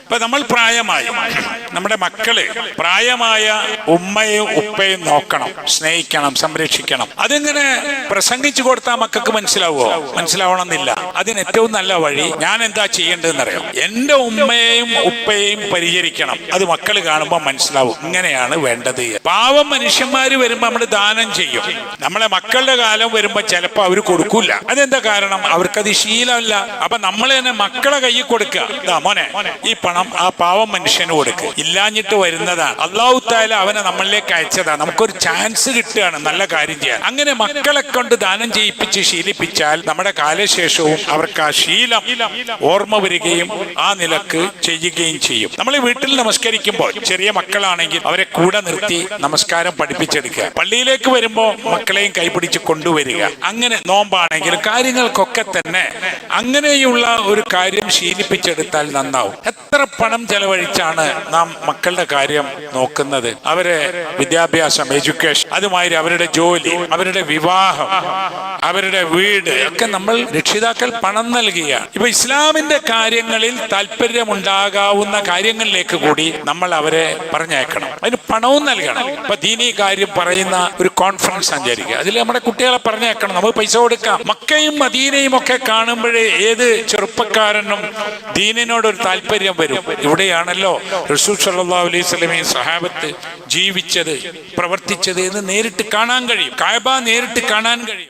ഇപ്പൊ നമ്മൾ പ്രായമായി, നമ്മുടെ മക്കള് പ്രായമായ ഉമ്മയും ഉപ്പയും നോക്കണം, സ്നേഹിക്കണം, സംരക്ഷിക്കണം. അതിങ്ങനെ പ്രസംഗിച്ചു കൊടുത്താൽ മക്കൾക്ക് മനസ്സിലാവുമോ? മനസ്സിലാവണമെന്നില്ല. അതിന് ഏറ്റവും നല്ല വഴി ഞാൻ എന്താ ചെയ്യേണ്ടതെന്നറിയാം. എന്റെ ഉമ്മയെയും ഉപ്പയെയും പരിചരിക്കണം. അത് മക്കൾ കാണുമ്പോൾ മനസ്സിലാവും, ഇങ്ങനെയാണ് വേണ്ടത്. പാവം മനുഷ്യന്മാര് വരുമ്പോ നമ്മൾ ദാനം ചെയ്യും. നമ്മളെ മക്കളുടെ കാലം വരുമ്പോ ചിലപ്പോ അവർ കൊടുക്കൂല. അതെന്താ കാരണം? അവർക്കത് ശീലമല്ല. അപ്പൊ നമ്മൾ തന്നെ മക്കളെ കയ്യിൽ കൊടുക്കുക. ഇതാ മോനെ, ഈ പണം ആ പാവം മനുഷ്യന് കൊടുക്കുക. ഇല്ലാഞ്ഞിട്ട് വരുന്നതാണ്. അല്ലാഹു തആല അവനെ നമ്മളിലേക്ക് അയച്ചതാണ്. നമുക്കൊരു ചാൻസ് കിട്ടുകയാണ് നല്ല കാര്യം ചെയ്യാൻ. അങ്ങനെ മക്കളെ കൊണ്ട് ദാനം ചെയ്യിപ്പിച്ച് ശീലിപ്പിച്ചാൽ നമ്മുടെ കാലശേഷവും അവർക്ക് ആ ശീലം ഓർമ്മ വരികയും ആ നിലക്ക് ചെയ്യുകയും ചെയ്യും. നമ്മൾ വീട്ടിൽ നമസ്കരിക്കുമ്പോൾ ചെറിയ മക്കളാണെങ്കിൽ അവരെ കൂടെ നിർത്തി നമസ്കാരം പഠിപ്പിച്ചെടുക്കുക. പള്ളിയിലേക്ക് വരുമ്പോൾ മക്കളെയും കൈപിടിച്ച് കൊണ്ടുവരിക. അങ്ങനെ നോമ്പാണെങ്കിലും കാര്യങ്ങൾക്കൊക്കെ തന്നെ അങ്ങനെയുള്ള ഒരു കാര്യം ശീലിപ്പിച്ചെടുത്താൽ നന്നാവും. എത്ര പണം ചെലവഴിച്ചാണ് നാം മക്കളുടെ കാര്യം നോക്കുന്നത്? അവരെ വിദ്യാഭ്യാസം, എഡ്യൂക്കേഷൻ, അതുമാതിരി അവരുടെ ജോലി, അവരുടെ വിവാഹം, അവരുടെ വീട് ഒക്കെ നമ്മൾ രക്ഷിതാക്കൾ പണം നൽകുകയാണ്. ഇപ്പൊ ഇസ്ലാമിന്റെ കാര്യങ്ങളിൽ താല്പര്യമുണ്ടാകാവുന്ന കാര്യങ്ങളിലേക്ക് കൂടി നമ്മൾ അവരെ പറഞ്ഞയക്കണം. അതിന് പണവും നൽകണം. ഇപ്പൊ ദീനീ കാര്യം പറയുന്ന ഒരു കോൺഫറൻസ് സഞ്ചരിക്കുക, അതിൽ നമ്മുടെ കുട്ടികളെ പറഞ്ഞയക്കണം. നമുക്ക് പൈസ കൊടുക്കാം. മക്കയും മദീനയും ഒക്കെ കാണുമ്പോഴേ ഏത് ചെറുപ്പക്കാരനും ദീനിനോടൊരു താല്പര്യം വരും. ഇവിടെയാണല്ലോ റസൂൽ സല്ലല്ലാഹു അലൈഹി വസല്ലമയും സഹാബത്ത് ജീവിച്ചത്, പ്രവർത്തിച്ചത് എന്ന് നേരിട്ട് കാണാൻ കഴിയും. കഅബ നേരിട്ട് കാണാൻ കഴിയും.